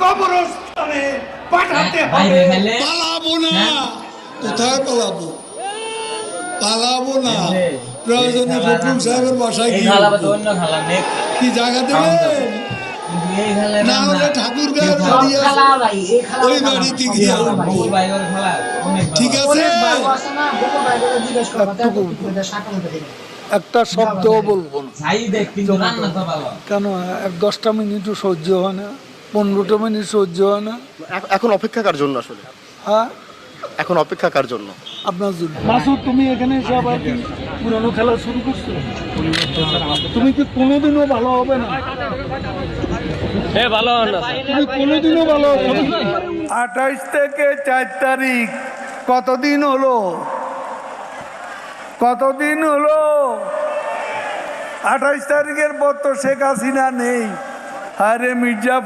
কবরস্থানে পাঠাতে হবে। পালাবো না। কোথায় পালাবো? পালাবো না। প্রয়োজনে ফখরুল সাহেবের বাসায় গিয়ে কি জায়গা দেবেন? না হলে ঠাকুর গায়ের বাড়ি আছে, ওই বাড়িতে গিয়ে উঠবো। ঠিক আছে, একটা শব্দও বলবো না। কেন 10টা মিনিটও সহ্য হয় না, 15টা মিনিট সহ্য হয় না। এখন অপেক্ষা কার জন্য আসলে? হ্যাঁ, এখন অপেক্ষা কার জন্য? আপনার জন্য। মাসুদ, তুমি এখানে এসে আবার কি পুরানো খেলা শুরু করছো? তুমি কি কোনোদিনও ভালো হবে না? তুমি কোনোদিনও ভালো হবে না। 28 থেকে 4 তারিখ কতদিন হলো? 28 তারিখের পর তো শেখ হাসিনা নেই। আরে মির্জা